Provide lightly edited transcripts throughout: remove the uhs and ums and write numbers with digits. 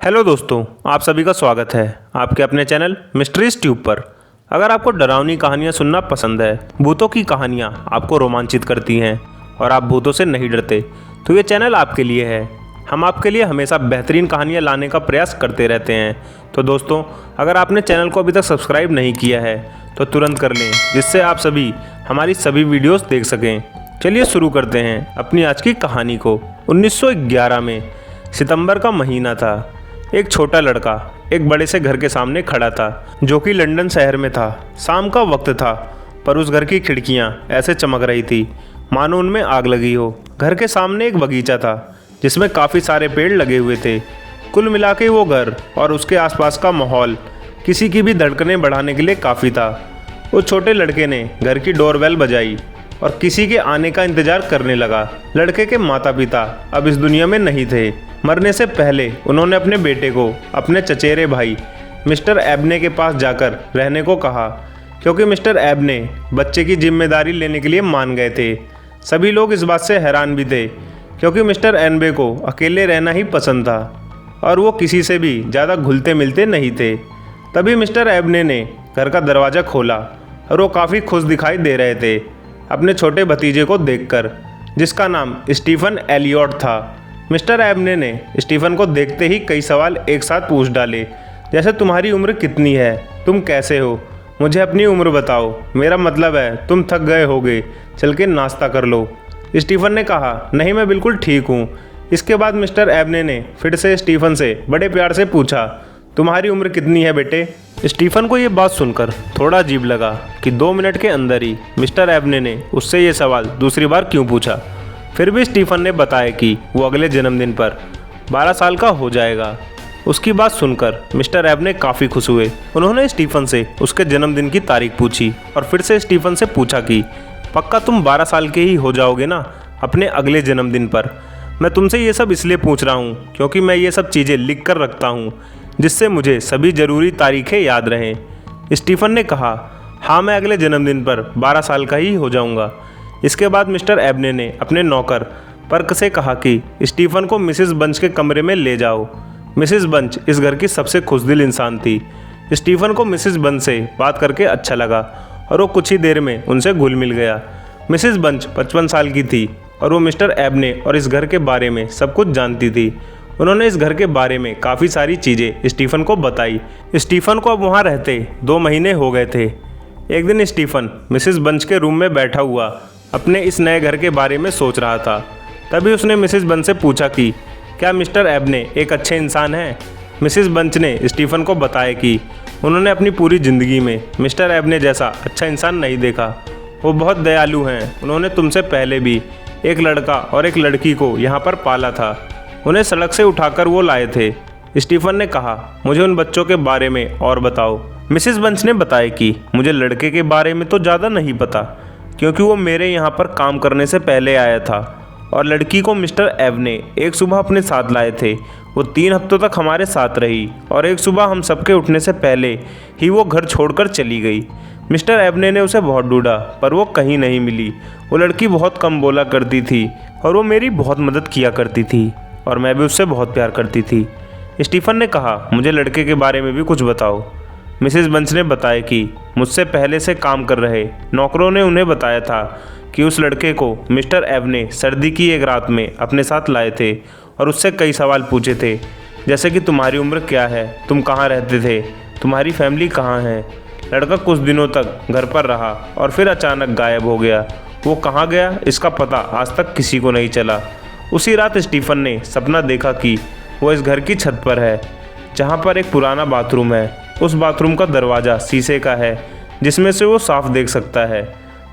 Hello दोस्तों, आप सभी का स्वागत है आपके अपने चैनल मिस्ट्रीज ट्यूब पर। अगर आपको डरावनी कहानियाँ सुनना पसंद है, भूतों की कहानियाँ आपको रोमांचित करती हैं और आप भूतों से नहीं डरते, तो ये चैनल आपके लिए है। हम आपके लिए हमेशा बेहतरीन कहानियाँ लाने का प्रयास करते रहते हैं। तो दोस्तों, अगर आपने चैनल को अभी तक सब्सक्राइब नहीं किया है तो तुरंत कर लें, जिससे आप सभी हमारी सभी वीडियोज़ देख सकें। चलिए शुरू करते हैं अपनी आज की कहानी को। 1911 में सितंबर का महीना था। एक छोटा लड़का एक बड़े से घर के सामने खड़ा था, जो कि लंदन शहर में था। शाम का वक्त था, पर उस घर की खिड़कियां ऐसे चमक रही थी मानो उनमें आग लगी हो। घर के सामने एक बगीचा था, जिसमें काफ़ी सारे पेड़ लगे हुए थे। कुल मिला के वो घर और उसके आसपास का माहौल किसी की भी धड़कनें बढ़ाने के लिए काफ़ी था। उस छोटे लड़के ने घर की डोरबेल बजाई और किसी के आने का इंतजार करने लगा। लड़के के माता पिता अब इस दुनिया में नहीं थे। मरने से पहले उन्होंने अपने बेटे को अपने चचेरे भाई मिस्टर एबने के पास जाकर रहने को कहा, क्योंकि मिस्टर एबने बच्चे की जिम्मेदारी लेने के लिए मान गए थे। सभी लोग इस बात से हैरान भी थे, क्योंकि मिस्टर एनबे को अकेले रहना ही पसंद था और वो किसी से भी ज़्यादा घुलते मिलते नहीं थे। तभी मिस्टर एबने ने घर का दरवाज़ा खोला और वो काफ़ी खुश दिखाई दे रहे थे अपने छोटे भतीजे को देखकर, जिसका नाम स्टीफन एलियट था। मिस्टर एबने ने स्टीफन को देखते ही कई सवाल एक साथ पूछ डाले, जैसे तुम्हारी उम्र कितनी है, तुम कैसे हो, मुझे अपनी उम्र बताओ, मेरा मतलब है तुम थक गए होगे, चल के नाश्ता कर लो। स्टीफन ने कहा, नहीं मैं बिल्कुल ठीक हूँ। इसके बाद मिस्टर एबने ने फिर से स्टीफन से बड़े प्यार से पूछा, तुम्हारी उम्र कितनी है बेटे। स्टीफन को ये बात सुनकर थोड़ा अजीब लगा कि 2 मिनट के अंदर ही मिस्टर एबने ने उससे ये सवाल दूसरी बार क्यों पूछा। फिर भी स्टीफन ने बताया कि वो अगले जन्मदिन पर 12 साल का हो जाएगा। उसकी बात सुनकर मिस्टर एबने काफ़ी खुश हुए। उन्होंने स्टीफन से उसके जन्मदिन की तारीख पूछी और फिर से स्टीफन से पूछा कि पक्का तुम 12 साल के ही हो जाओगे ना अपने अगले जन्मदिन पर। मैं तुमसे ये सब इसलिए पूछ रहा हूँ क्योंकि मैं ये सब चीज़ें लिख कर रखता हूँ, जिससे मुझे सभी ज़रूरी तारीखें याद रहें। स्टीफन ने कहा, हाँ मैं अगले जन्मदिन पर 12 साल का ही हो जाऊँगा। इसके बाद मिस्टर एबने ने अपने नौकर पर्क से कहा कि स्टीफन को मिसेस बंच के कमरे में ले जाओ। मिसेस बंच इस घर की सबसे खुशदिल इंसान थी। स्टीफन को मिसेस बंच से बात करके अच्छा लगा और वो कुछ ही देर में उनसे घुल मिल गया। मिसेस बंच 55 साल की थी और वो मिस्टर एबने और इस घर के बारे में सब कुछ जानती थी। उन्होंने इस घर के बारे में काफ़ी सारी चीज़ें स्टीफन को बताई। स्टीफन को अब वहाँ रहते 2 महीने हो गए थे। एक दिन स्टीफन मिसेस बंच के रूम में बैठा हुआ अपने इस नए घर के बारे में सोच रहा था। तभी उसने मिसेस बंच से पूछा कि क्या मिस्टर एबने एक अच्छे इंसान हैं। मिसेस बंच ने स्टीफन को बताया कि उन्होंने अपनी पूरी ज़िंदगी में मिस्टर एबने जैसा अच्छा इंसान नहीं देखा। वो बहुत दयालु हैं। उन्होंने तुमसे पहले भी एक लड़का और एक लड़की को यहाँ पर पाला था। उन्हें सड़क से उठाकर वो लाए थे। स्टीफन ने कहा, मुझे उन बच्चों के बारे में और बताओ। मिसेस बंच ने बताया कि मुझे लड़के के बारे में तो ज़्यादा नहीं पता, क्योंकि वो मेरे यहाँ पर काम करने से पहले आया था और लड़की को मिस्टर एबने एक सुबह अपने साथ लाए थे। वो 3 हफ्तों तक हमारे साथ रही और एक सुबह हम सबके उठने से पहले ही वो घर छोड़कर चली गई। मिस्टर एबने ने उसे बहुत ढूंढा, पर वो कहीं नहीं मिली। वो लड़की बहुत कम बोला करती थी और वो मेरी बहुत मदद किया करती थी और मैं भी उससे बहुत प्यार करती थी। स्टीफन ने कहा, मुझे लड़के के बारे में भी कुछ बताओ। मिसेस बंच ने बताया कि मुझसे पहले से काम कर रहे नौकरों ने उन्हें बताया था कि उस लड़के को मिस्टर एबने सर्दी की एक रात में अपने साथ लाए थे और उससे कई सवाल पूछे थे, जैसे कि तुम्हारी उम्र क्या है, तुम कहाँ रहते थे, तुम्हारी फैमिली कहाँ है। लड़का कुछ दिनों तक घर पर रहा और फिर अचानक गायब हो गया। वो कहाँ गया इसका पता आज तक किसी को नहीं चला। उसी रात स्टीफन ने सपना देखा कि वो इस घर की छत पर है, जहाँ पर एक पुराना बाथरूम है। उस बाथरूम का दरवाज़ा शीशे का है, जिसमें से वो साफ देख सकता है।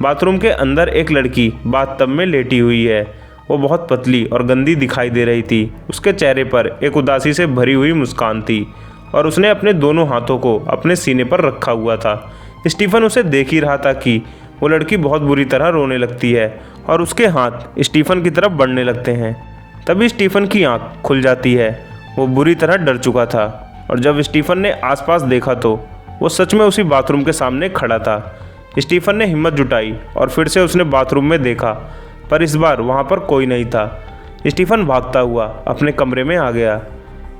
बाथरूम के अंदर एक लड़की बाथटब में लेटी हुई है। वो बहुत पतली और गंदी दिखाई दे रही थी। उसके चेहरे पर एक उदासी से भरी हुई मुस्कान थी और उसने अपने दोनों हाथों को अपने सीने पर रखा हुआ था। स्टीफन उसे देख ही रहा था कि वो लड़की बहुत बुरी तरह रोने लगती है और उसके हाथ स्टीफन की तरफ बढ़ने लगते हैं। तभी स्टीफन की आंख खुल जाती है। वो बुरी तरह डर चुका था और जब स्टीफन ने आसपास देखा तो वो सच में उसी बाथरूम के सामने खड़ा था। स्टीफन ने हिम्मत जुटाई और फिर से उसने बाथरूम में देखा, पर इस बार वहाँ पर कोई नहीं था। स्टीफन भागता हुआ अपने कमरे में आ गया।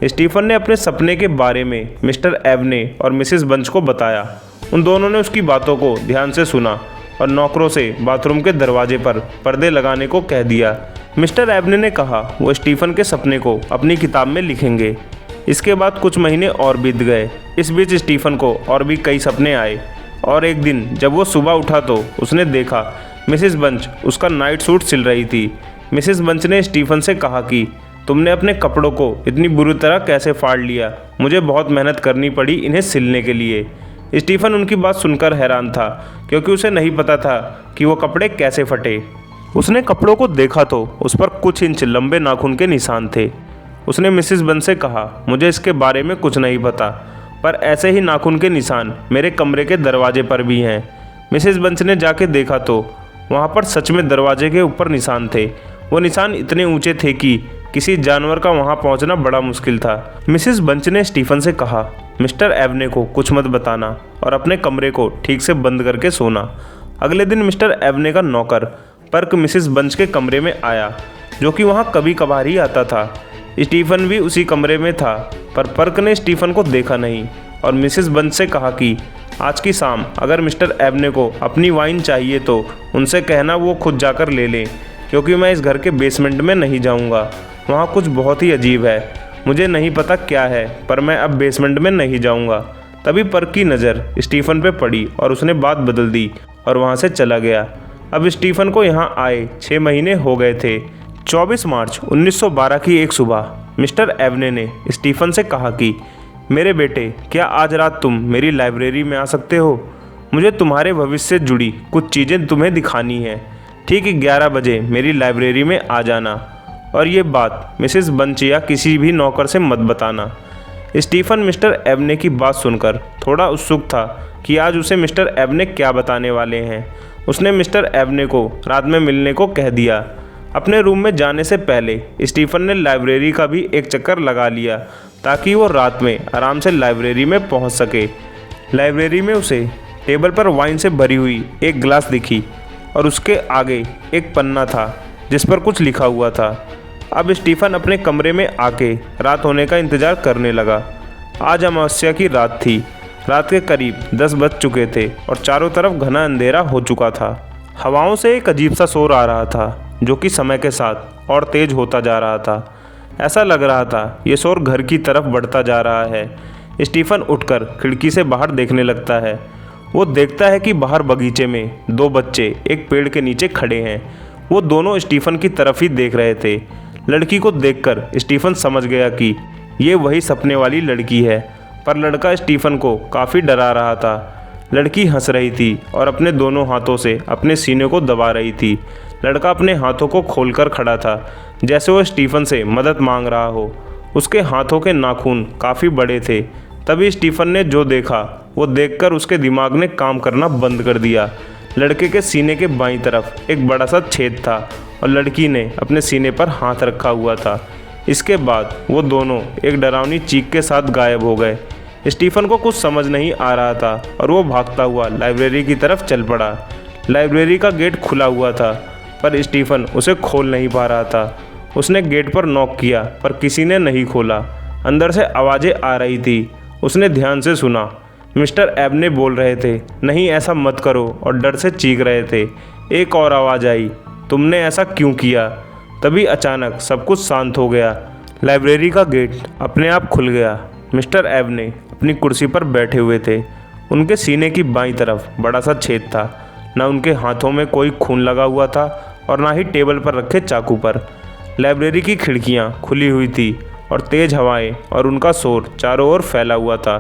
स्टीफन ने अपने सपने के बारे में मिस्टर एवने और मिसेस बंच को बताया। उन दोनों ने उसकी बातों को ध्यान से सुना और नौकरों से बाथरूम के दरवाजे पर पर्दे लगाने को कह दिया। मिस्टर एवने ने कहा वो स्टीफन के सपने को अपनी किताब में लिखेंगे। इसके बाद कुछ महीने और बीत गए। इस बीच स्टीफन को और भी कई सपने आए और एक दिन जब वो सुबह उठा तो उसने देखा मिसेस बंच उसका नाइट सूट सिल रही थी। मिसेस बंच ने स्टीफन से कहा कि तुमने अपने कपड़ों को इतनी बुरी तरह कैसे फाड़ लिया? मुझे बहुत मेहनत करनी पड़ी इन्हें सिलने के लिए। स्टीफन उनकी बात सुनकर हैरान था क्योंकि उसे नहीं पता था कि वो कपड़े कैसे फटे। उसने कपड़ों को देखा तो उस पर कुछ इंच लंबे नाखून के निशान थे। उसने मिसेस बंच से कहा मुझे इसके बारे में कुछ नहीं पता, पर ऐसे ही नाखून के निशान मेरे कमरे के दरवाजे पर भी हैं। मिसेस बंच ने जाके देखा तो वहाँ पर सच में दरवाजे के ऊपर निशान थे। वो निशान इतने ऊंचे थे कि किसी जानवर का वहाँ पहुँचना बड़ा मुश्किल था। मिसेस बंच ने स्टीफन से कहा मिस्टर एवने को कुछ मत बताना और अपने कमरे को ठीक से बंद करके सोना। अगले दिन मिस्टर एवने का नौकर पर्क मिसेस बंच के कमरे में आया, जो कि वहाँ कभी कभार ही आता था। स्टीफन भी उसी कमरे में था, पर पर्क ने स्टीफन को देखा नहीं और मिसेस बंच से कहा कि आज की शाम अगर मिस्टर एवने को अपनी वाइन चाहिए तो उनसे कहना वो खुद जाकर ले लें, क्योंकि मैं इस घर के बेसमेंट में नहीं जाऊंगा। वहाँ कुछ बहुत ही अजीब है। मुझे नहीं पता क्या है, पर मैं अब बेसमेंट में नहीं जाऊंगा। तभी पर्क की नज़र स्टीफन पे पड़ी और उसने बात बदल दी और वहाँ से चला गया। अब स्टीफन को यहाँ आए 6 महीने हो गए थे। 24 मार्च 1912 की एक सुबह मिस्टर एवने ने स्टीफन से कहा कि मेरे बेटे, क्या आज रात तुम मेरी लाइब्रेरी में आ सकते हो? मुझे तुम्हारे भविष्य से जुड़ी कुछ चीज़ें तुम्हें दिखानी है। ठीक 11 बजे मेरी लाइब्रेरी में आ जाना और ये बात मिसेस बंच या किसी भी नौकर से मत बताना। स्टीफन मिस्टर एवने की बात सुनकर थोड़ा उत्सुक था कि आज उसे मिस्टर एवने क्या बताने वाले हैं। उसने मिस्टर एवने को रात में मिलने को कह दिया। अपने रूम में जाने से पहले स्टीफन ने लाइब्रेरी का भी एक चक्कर लगा लिया ताकि वो रात में आराम से लाइब्रेरी में पहुंच सके। लाइब्रेरी में उसे टेबल पर वाइन से भरी हुई एक गिलास दिखी और उसके आगे एक पन्ना था जिस पर कुछ लिखा हुआ था। अब स्टीफन अपने कमरे में आके रात होने का इंतज़ार करने लगा। आज अमावस्या की रात थी। रात के करीब 10 बज चुके थे और चारों तरफ घना अंधेरा हो चुका था। हवाओं से एक अजीब सा शोर आ रहा था जो कि समय के साथ और तेज होता जा रहा था। ऐसा लग रहा था ये शोर घर की तरफ बढ़ता जा रहा है। स्टीफन उठकर खिड़की से बाहर देखने लगता है। वो देखता है कि बाहर बगीचे में 2 बच्चे एक पेड़ के नीचे खड़े हैं। वो दोनों स्टीफन की तरफ ही देख रहे थे। लड़की को देखकर स्टीफन समझ गया कि ये वही सपने वाली लड़की है, पर लड़का स्टीफन को काफ़ी डरा रहा था। लड़की हंस रही थी और अपने दोनों हाथों से अपने सीने को दबा रही थी। लड़का अपने हाथों को खोलकर खड़ा था जैसे वो स्टीफन से मदद मांग रहा हो। उसके हाथों के नाखून काफ़ी बड़े थे। तभी स्टीफन ने जो देखा वो देखकर उसके दिमाग ने काम करना बंद कर दिया। लड़के के सीने के बाईं तरफ एक बड़ा सा छेद था और लड़की ने अपने सीने पर हाथ रखा हुआ था। इसके बाद वो दोनों एक डरावनी चीख के साथ गायब हो गए। स्टीफन को कुछ समझ नहीं आ रहा था और वो भागता हुआ लाइब्रेरी की तरफ चल पड़ा। लाइब्रेरी का गेट खुला हुआ था, पर स्टीफन उसे खोल नहीं पा रहा था। उसने गेट पर नॉक किया पर किसी ने नहीं खोला। अंदर से आवाज़ें आ रही थी। उसने ध्यान से सुना। मिस्टर एवने बोल रहे थे, नहीं ऐसा मत करो, और डर से चीख रहे थे। एक और आवाज़ आई, तुमने ऐसा क्यों किया? तभी अचानक सब कुछ शांत हो गया। लाइब्रेरी का गेट अपने आप खुल गया। मिस्टर एवने अपनी कुर्सी पर बैठे हुए थे। उनके सीने की बाईं तरफ बड़ा सा छेद था। ना उनके हाथों में कोई खून लगा हुआ था और ना ही टेबल पर रखे चाकू पर। लाइब्रेरी की खिड़कियां खुली हुई थी और तेज़ हवाएं और उनका शोर चारों ओर फैला हुआ था।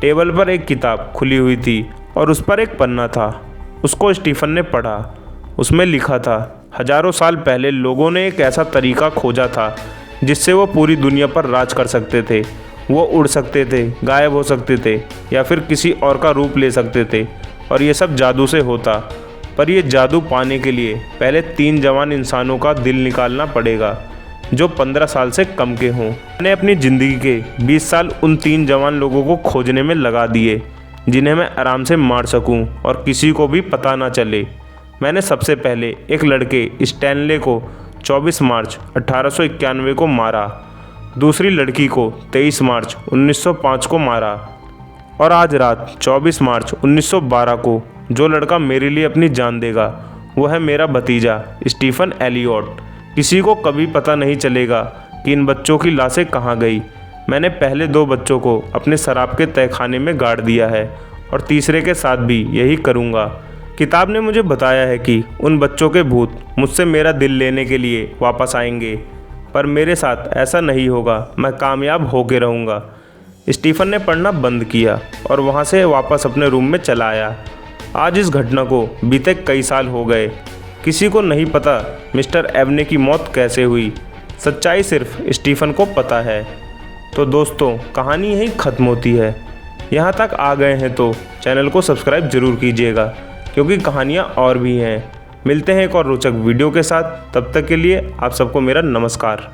टेबल पर एक किताब खुली हुई थी और उस पर एक पन्ना था। उसको स्टीफन ने पढ़ा। उसमें लिखा था, हजारों साल पहले लोगों ने एक ऐसा तरीका खोजा था जिससे वो पूरी दुनिया पर राज कर सकते थे। वो उड़ सकते थे, गायब हो सकते थे या फिर किसी और का रूप ले सकते थे, और ये सब जादू से होता। पर ये जादू पाने के लिए पहले 3 जवान इंसानों का दिल निकालना पड़ेगा जो 15 साल से कम के हों। मैंने अपनी ज़िंदगी के 20 साल उन 3 जवान लोगों को खोजने में लगा दिए जिन्हें मैं आराम से मार सकूं और किसी को भी पता ना चले। मैंने सबसे पहले एक लड़के स्टैनले को 24 मार्च 1891 को मारा। दूसरी लड़की को 23 मार्च 1905 को मारा और आज रात 24 मार्च 1912 को जो लड़का मेरे लिए अपनी जान देगा वो है मेरा भतीजा स्टीफन एलियट। किसी को कभी पता नहीं चलेगा कि इन बच्चों की लाशें कहाँ गई। मैंने पहले 2 बच्चों को अपने शराब के तहखाने में गाड़ दिया है और तीसरे के साथ भी यही करूँगा। किताब ने मुझे बताया है कि उन बच्चों के भूत मुझसे मेरा दिल लेने के लिए वापस आएंगे, पर मेरे साथ ऐसा नहीं होगा। मैं कामयाब होके रहूँगा। स्टीफन ने पढ़ना बंद किया और वहाँ से वापस अपने रूम में चला आया। आज इस घटना को बीते कई साल हो गए। किसी को नहीं पता मिस्टर एवने की मौत कैसे हुई। सच्चाई सिर्फ स्टीफन को पता है। तो दोस्तों, कहानी यहीं ख़त्म होती है। यहाँ तक आ गए हैं तो चैनल को सब्सक्राइब ज़रूर कीजिएगा, क्योंकि कहानियाँ और भी हैं। मिलते हैं एक और रोचक वीडियो के साथ। तब तक के लिए आप सबको मेरा नमस्कार।